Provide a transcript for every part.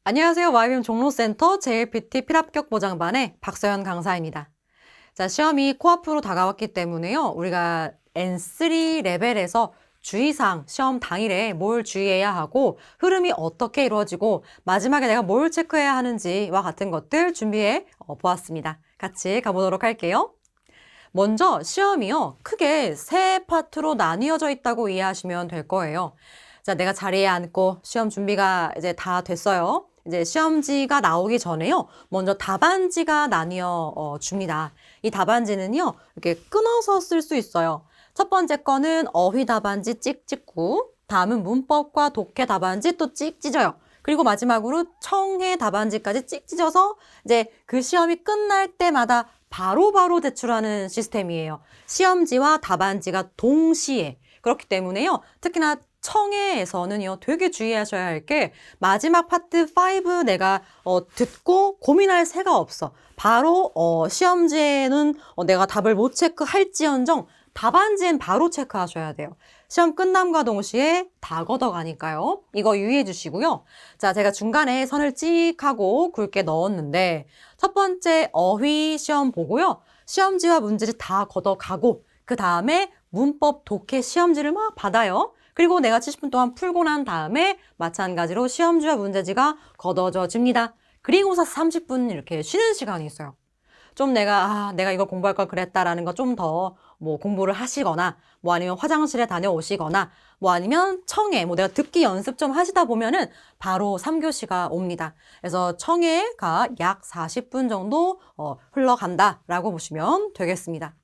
안녕하세요. YBM 종로센터 JLPT 필합격 보장반의 박서연 강사입니다. 자, 시험이 코앞으로 다가왔기 때문에요. 우리가 N3 레벨에서 주의사항, 시험 당일에 뭘 주의해야 하고 흐름이 어떻게 이루어지고 마지막에 내가 뭘 체크해야 하는지와 같은 것들 준비해 보았습니다. 같이 가보도록 할게요. 먼저 시험이요. 크게 세 파트로 나뉘어져 있다고 이해하시면 될 거예요. 자, 내가 자리에 앉고 시험 준비가 이제 다 됐어요. 이제 시험지가 나오기 전에요. 먼저 답안지가 나뉘어 줍니다. 이 답안지는요. 이렇게 끊어서 쓸 수 있어요. 첫 번째 거는 어휘 답안지 찍 찍고, 다음은 문법과 독해 답안지 또 찍 찢어요. 그리고 마지막으로 청해 답안지까지 찍 찢어서 이제 그 시험이 끝날 때마다 바로바로 제출하는 시스템이에요. 시험지와 답안지가 동시에. 그렇기 때문에요. 특히나 청해에서는요. 되게 주의하셔야 할 게 마지막 파트 5 내가 듣고 고민할 새가 없어. 바로 시험지에는 내가 답을 못 체크할지언정 답안지엔 바로 체크하셔야 돼요. 시험 끝남과 동시에 다 걷어가니까요. 이거 유의해 주시고요. 자, 제가 중간에 선을 찍 하고 굵게 넣었는데 첫 번째 어휘 시험 보고요. 시험지와 문제지 다 걷어가고 그 다음에 문법 독해 시험지를 막 받아요. 그리고 내가 70분 동안 풀고 난 다음에 마찬가지로 시험지와 문제지가 걷어져집니다. 그리고서 30분 이렇게 쉬는 시간이 있어요. 좀 내가 이거 공부할 걸 그랬다라는 거 좀 더 뭐 공부를 하시거나 뭐 아니면 화장실에 다녀오시거나 뭐 아니면 청해 뭐 내가 듣기 연습 좀 하시다 보면은 바로 3교시가 옵니다. 그래서 청해가 약 40분 정도 흘러간다라고 보시면 되겠습니다.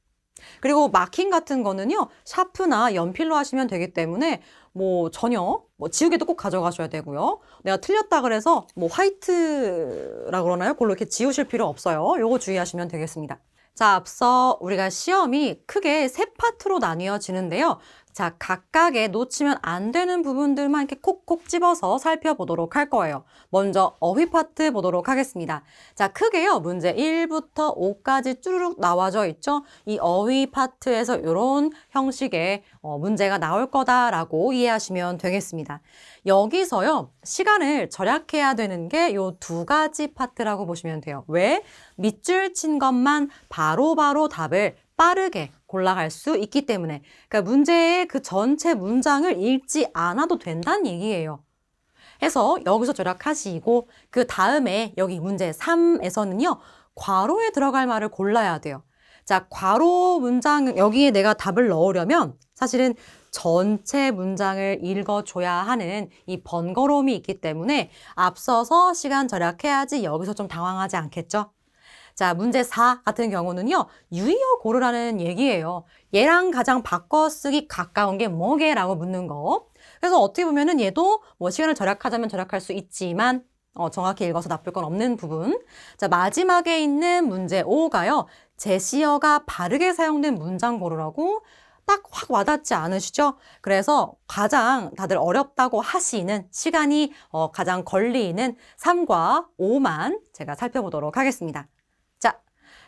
그리고 마킹 같은 거는요, 샤프나 연필로 하시면 되기 때문에 뭐 전혀 뭐 지우개도 꼭 가져가셔야 되고요. 내가 틀렸다 그래서 뭐 화이트라 그러나요? 그걸로 이렇게 지우실 필요 없어요. 요거 주의하시면 되겠습니다. 자, 앞서 우리가 시험이 크게 세 파트로 나뉘어지는데요. 자, 각각에 놓치면 안 되는 부분들만 이렇게 콕콕 집어서 살펴보도록 할 거예요. 먼저 어휘 파트 보도록 하겠습니다. 자, 크게요. 문제 1부터 5까지 쭈르륵 나와져 있죠. 이 어휘 파트에서 이런 형식의 문제가 나올 거다라고 이해하시면 되겠습니다. 여기서요. 시간을 절약해야 되는 게 요 두 가지 파트라고 보시면 돼요. 왜? 밑줄 친 것만 바로바로 답을 빠르게 골라갈 수 있기 때문에 그러니까 문제의 그 전체 문장을 읽지 않아도 된다는 얘기예요. 해서 여기서 절약하시고 그 다음에 여기 문제 3에서는요. 괄호에 들어갈 말을 골라야 돼요. 자, 괄호 문장 여기에 내가 답을 넣으려면 사실은 전체 문장을 읽어줘야 하는 이 번거로움이 있기 때문에 앞서서 시간 절약해야지 여기서 좀 당황하지 않겠죠? 자, 문제 4 같은 경우는요. 유의어 고르라는 얘기예요. 얘랑 가장 바꿔쓰기 가까운 게 뭐게? 라고 묻는 거. 그래서 어떻게 보면은 얘도 뭐 시간을 절약하자면 절약할 수 있지만 정확히 읽어서 나쁠 건 없는 부분. 자, 마지막에 있는 문제 5가요. 제시어가 바르게 사용된 문장 고르라고 딱 확 와닿지 않으시죠? 그래서 가장 다들 어렵다고 하시는 시간이 가장 걸리는 3과 5만 제가 살펴보도록 하겠습니다.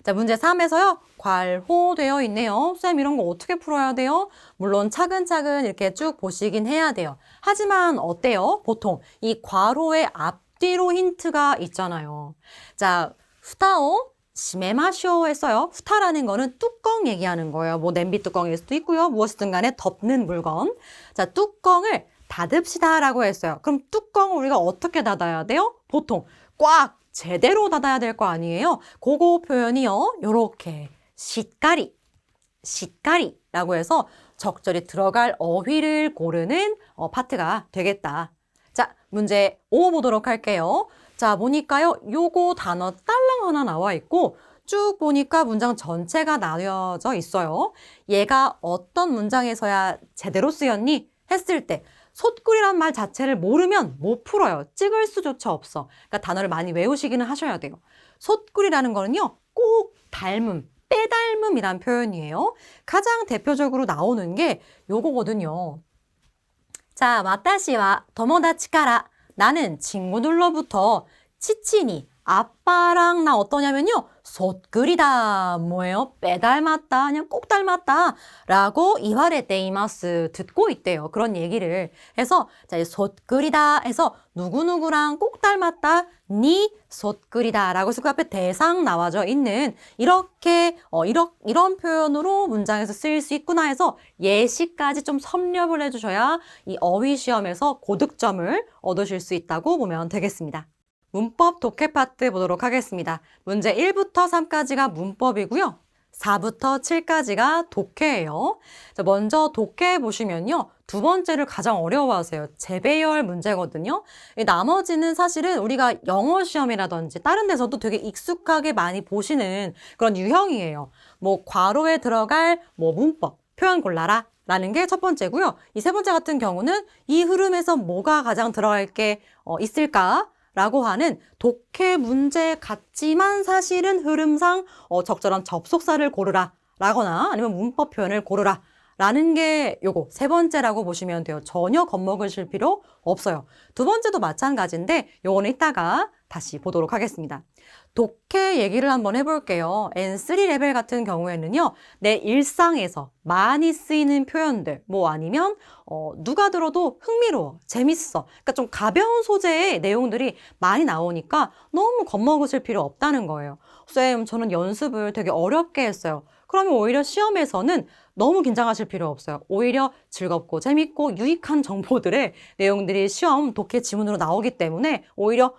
자, 문제 3에서요. 괄호되어 있네요. 쌤 이런 거 어떻게 풀어야 돼요? 물론 차근차근 이렇게 쭉 보시긴 해야 돼요. 하지만 어때요? 보통 이 괄호의 앞뒤로 힌트가 있잖아요. 자, 후타오 시메마쇼 했어요. 후타라는 거는 뚜껑 얘기하는 거예요. 뭐 냄비 뚜껑일 수도 있고요. 무엇이든 간에 덮는 물건. 자, 뚜껑을 닫읍시다 라고 했어요. 그럼 뚜껑을 우리가 어떻게 닫아야 돼요? 보통 꽉 제대로 닫아야 될 거 아니에요? 그거 표현이요. 요렇게 시까리라고 해서 적절히 들어갈 어휘를 고르는 파트가 되겠다. 자, 문제 5 보도록 할게요. 자, 보니까요. 요거 단어 딸랑 하나 나와 있고 쭉 보니까 문장 전체가 나뉘어져 있어요. 얘가 어떤 문장에서야 제대로 쓰였니? 했을 때 솥꿀이란 말 자체를 모르면 못 풀어요. 찍을 수조차 없어. 그러니까 단어를 많이 외우시기는 하셔야 돼요. 솥꿀이라는 거는요. 꼭 닮음, 빼닮음이란 표현이에요. 가장 대표적으로 나오는 게 요거거든요. 자, 와타시와 토모다치카라 나는 친구들로부터 치치니 아빠랑 나 어떠냐면요. 솥그리다 뭐예요? 빼닮았다, 그냥 꼭 닮았다 라고 이와레테 이마스 듣고 있대요. 그런 얘기를 해서 자, 이 솥그리다 해서 누구누구랑 꼭 닮았다, 니 솥그리다 라고 해서 그 앞에 대상 나와져 있는 이렇게 이런 표현으로 문장에서 쓰일 수 있구나 해서 예시까지 좀 섭렵을 해주셔야 이 어휘 시험에서 고득점을 얻으실 수 있다고 보면 되겠습니다. 문법 독해 파트 보도록 하겠습니다. 문제 1부터 3까지가 문법이고요. 4부터 7까지가 독해예요. 자, 먼저 독해 보시면요. 두 번째를 가장 어려워하세요. 재배열 문제거든요. 나머지는 사실은 우리가 영어 시험이라든지 다른 데서도 되게 익숙하게 많이 보시는 그런 유형이에요. 뭐 괄호에 들어갈 뭐 문법, 표현 골라라 라는 게 첫 번째고요. 이 세 번째 같은 경우는 이 흐름에서 뭐가 가장 들어갈 게 있을까? 라고 하는 독해 문제 같지만 사실은 흐름상 적절한 접속사를 고르라 라거나 아니면 문법 표현을 고르라 라는 게 요거 세 번째라고 보시면 돼요. 전혀 겁먹으실 필요 없어요. 두 번째도 마찬가지인데 요거는 이따가 다시 보도록 하겠습니다. 독해 얘기를 한번 해볼게요. N3 레벨 같은 경우에는요. 내 일상에서 많이 쓰이는 표현들 뭐 아니면 누가 들어도 흥미로워, 재밌어. 그러니까 좀 가벼운 소재의 내용들이 많이 나오니까 너무 겁먹으실 필요 없다는 거예요. 쌤, 저는 연습을 되게 어렵게 했어요. 그러면 오히려 시험에서는 너무 긴장하실 필요 없어요. 오히려 즐겁고 재밌고 유익한 정보들의 내용들이 시험 독해 지문으로 나오기 때문에 오히려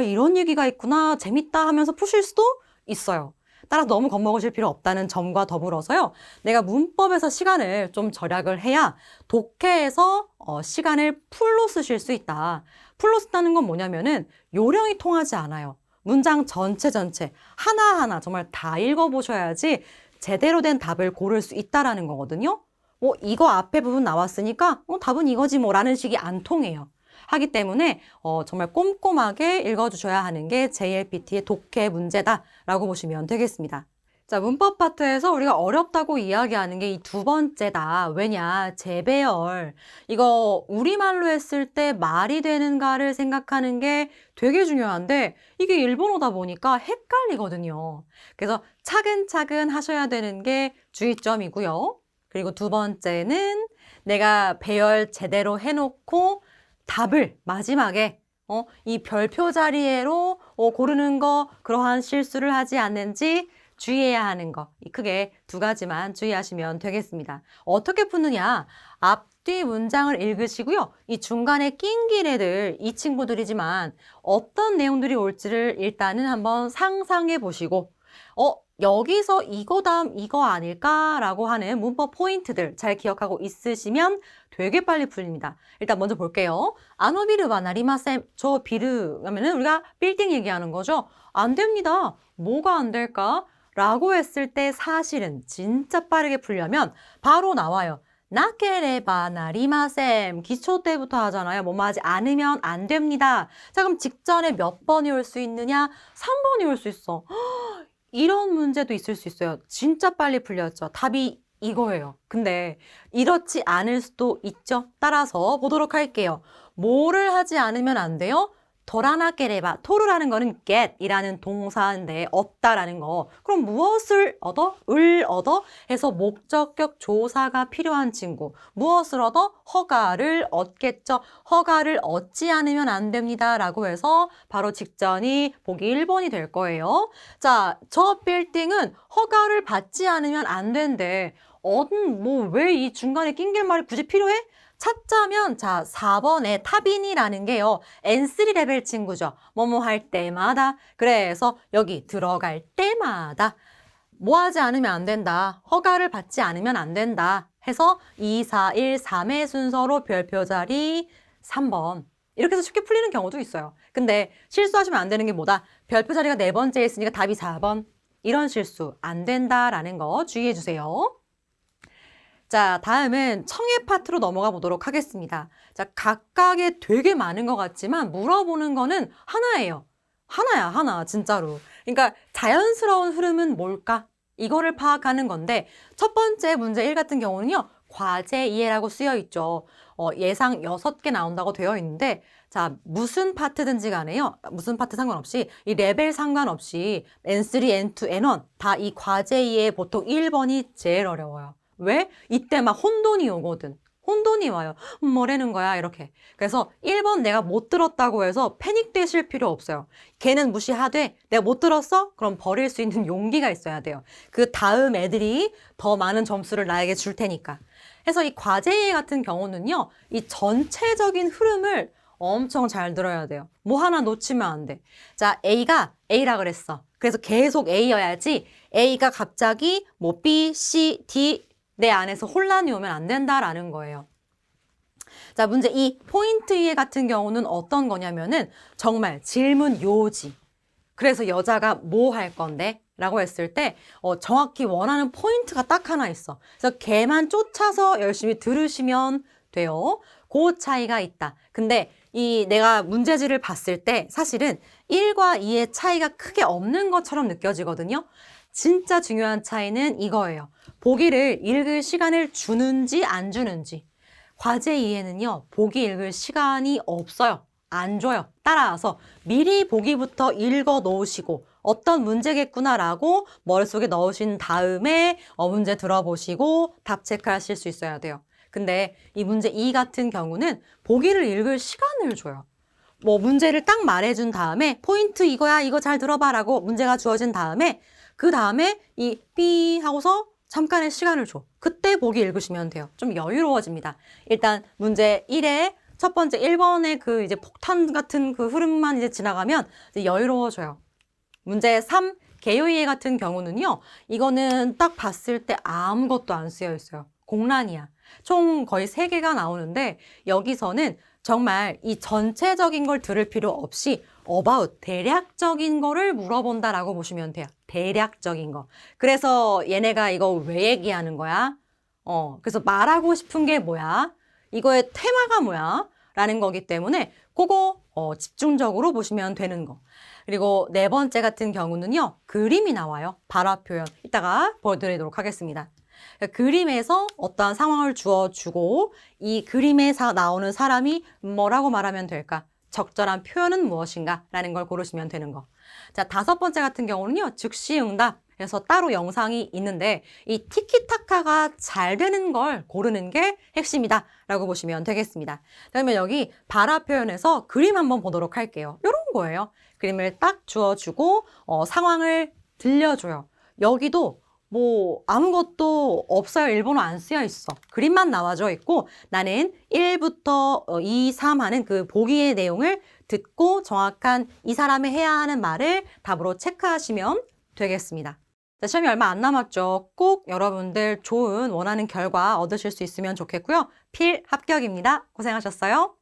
이런 얘기가 있구나, 재밌다 하면서 푸실 수도 있어요. 따라서 너무 겁먹으실 필요 없다는 점과 더불어서요. 내가 문법에서 시간을 좀 절약을 해야 독해에서 시간을 풀로 쓰실 수 있다. 풀로 쓴다는 건 뭐냐면은 요령이 통하지 않아요. 문장 전체 하나하나 정말 다 읽어보셔야지 제대로 된 답을 고를 수 있다라는 거거든요. 뭐 이거 앞에 부분 나왔으니까 답은 이거지 뭐라는 식이 안 통해요. 하기 때문에 정말 꼼꼼하게 읽어주셔야 하는 게 JLPT의 독해 문제다라고 보시면 되겠습니다. 자, 문법 파트에서 우리가 어렵다고 이야기하는 게 이 두 번째다. 왜냐, 재배열. 이거 우리말로 했을 때 말이 되는가를 생각하는 게 되게 중요한데 이게 일본어다 보니까 헷갈리거든요. 그래서 차근차근 하셔야 되는 게 주의점이고요. 그리고 두 번째는 내가 배열 제대로 해놓고 답을 마지막에 이 별표 자리로 고르는 거 그러한 실수를 하지 않는지 주의해야 하는 거. 크게 두 가지만 주의하시면 되겠습니다. 어떻게 푸느냐? 앞뒤 문장을 읽으시고요. 이 중간에 낀 기레들 이 친구들이지만 어떤 내용들이 올지를 일단은 한번 상상해 보시고 여기서 이거 다음 이거 아닐까라고 하는 문법 포인트들 잘 기억하고 있으시면 되게 빨리 풀립니다. 일단 먼저 볼게요. 아노비르와 나리마셈. 저 비르 하면은 우리가 빌딩 얘기하는 거죠. 안 됩니다. 뭐가 안 될까? 라고 했을 때 사실은 진짜 빠르게 풀려면 바로 나와요. 나케레바 나리마셈. 기초 때부터 하잖아요. 뭐뭐 하지 않으면 안 됩니다. 자, 그럼 직전에 몇 번이 올 수 있느냐? 3번이 올 수 있어. 이런 문제도 있을 수 있어요. 진짜 빨리 풀렸죠. 답이 이거예요. 근데 이렇지 않을 수도 있죠. 따라서 보도록 할게요. 뭐를 하지 않으면 안 돼요? 도라나케레바. 토르라는 거는 get이라는 동사인데 없다라는 거. 그럼 무엇을 얻어? 을 얻어? 해서 목적격 조사가 필요한 친구. 무엇을 얻어? 허가를 얻겠죠. 허가를 얻지 않으면 안 됩니다. 라고 해서 바로 직전이 보기 1번이 될 거예요. 자, 저 빌딩은 허가를 받지 않으면 안 된대. 왜 이 중간에 낑길 말이 굳이 필요해? 찾자면 자 4번에 타빈이라는 게요. N3 레벨 친구죠. 뭐뭐 할 때마다. 그래서 여기 들어갈 때마다 뭐 하지 않으면 안 된다. 허가를 받지 않으면 안 된다. 해서 2, 4, 1, 3의 순서로 별표 자리 3번. 이렇게 해서 쉽게 풀리는 경우도 있어요. 근데 실수하시면 안 되는 게 뭐다? 별표 자리가 네 번째에 있으니까 답이 4번. 이런 실수 안 된다라는 거 주의해 주세요. 자, 다음은 청해 파트로 넘어가 보도록 하겠습니다. 자, 각각에 되게 많은 것 같지만 물어보는 거는 하나예요. 하나야, 하나, 진짜로. 그러니까 자연스러운 흐름은 뭘까? 이거를 파악하는 건데 첫 번째 문제 1 같은 경우는요. 과제 이해라고 쓰여 있죠. 예상 6개 나온다고 되어 있는데 자, 무슨 파트든지 간에요. 무슨 파트 상관없이 이 레벨 상관없이 N3, N2, N1 다 이 과제2에 보통 1번이 제일 어려워요. 왜? 이때 막 혼돈이 오거든. 혼돈이 와요. 뭐라는 거야 이렇게. 그래서 1번 내가 못 들었다고 해서 패닉되실 필요 없어요. 걔는 무시하되 내가 못 들었어? 그럼 버릴 수 있는 용기가 있어야 돼요. 그 다음 애들이 더 많은 점수를 나에게 줄 테니까. 그래서 이 과제 같은 경우는요. 이 전체적인 흐름을 엄청 잘 들어야 돼요. 뭐 하나 놓치면 안 돼. 자, A가 A라 그랬어. 그래서 계속 A여야지 A가 갑자기 뭐 B, C, D 내 안에서 혼란이 오면 안 된다라는 거예요. 자, 문제 2. 포인트 2 같은 경우는 어떤 거냐면은 정말 질문 요지. 그래서 여자가 뭐 할 건데? 라고 했을 때 정확히 원하는 포인트가 딱 하나 있어. 그래서 걔만 쫓아서 열심히 들으시면 돼요. 그 차이가 있다. 근데 이 내가 문제지를 봤을 때 사실은 1과 2의 차이가 크게 없는 것처럼 느껴지거든요. 진짜 중요한 차이는 이거예요. 보기를 읽을 시간을 주는지 안 주는지. 과제 2에는요. 보기 읽을 시간이 없어요. 안 줘요. 따라서 미리 보기부터 읽어 놓으시고 어떤 문제겠구나라고 머릿속에 넣으신 다음에 문제 들어보시고 답 체크하실 수 있어야 돼요. 근데 이 문제 2 같은 경우는 보기를 읽을 시간을 줘요. 뭐 문제를 딱 말해준 다음에 포인트 이거야 이거 잘 들어봐라고 문제가 주어진 다음에 그 다음에 이 삐 하고서 잠깐의 시간을 줘. 그때 보기 읽으시면 돼요. 좀 여유로워집니다. 일단 문제 1에 첫 번째 1번의 그 이제 폭탄 같은 그 흐름만 이제 지나가면 이제 여유로워져요. 문제 3, 개요이해 같은 경우는요. 이거는 딱 봤을 때 아무것도 안 쓰여 있어요. 공란이야. 총 거의 3개가 나오는데 여기서는 정말 이 전체적인 걸 들을 필요 없이 about, 대략적인 거를 물어본다라고 보시면 돼요. 대략적인 거. 그래서 얘네가 이거 왜 얘기하는 거야? 그래서 말하고 싶은 게 뭐야? 이거의 테마가 뭐야? 라는 거기 때문에 그거 집중적으로 보시면 되는 거. 그리고 4번째 같은 경우는요. 그림이 나와요. 발화 표현. 이따가 보여드리도록 하겠습니다. 그림에서 어떠한 상황을 주어주고 이 그림에 나오는 사람이 뭐라고 말하면 될까? 적절한 표현은 무엇인가? 라는 걸 고르시면 되는 거. 자, 5번째 같은 경우는요. 즉시 응답. 그래서 따로 영상이 있는데 이 티키타카가 잘 되는 걸 고르는 게 핵심이다 라고 보시면 되겠습니다. 그러면 여기 발화 표현에서 그림 한번 보도록 할게요. 이런 거예요. 그림을 딱 주어주고 상황을 들려줘요. 여기도 뭐 아무것도 없어요. 일본어 안 쓰여 있어. 그림만 나와져 있고 나는 1부터 2, 3 하는 그 보기의 내용을 듣고 정확한 이 사람이 해야 하는 말을 답으로 체크하시면 되겠습니다. 자, 시험이 얼마 안 남았죠. 꼭 여러분들 좋은 원하는 결과 얻으실 수 있으면 좋겠고요. 필 합격입니다. 고생하셨어요.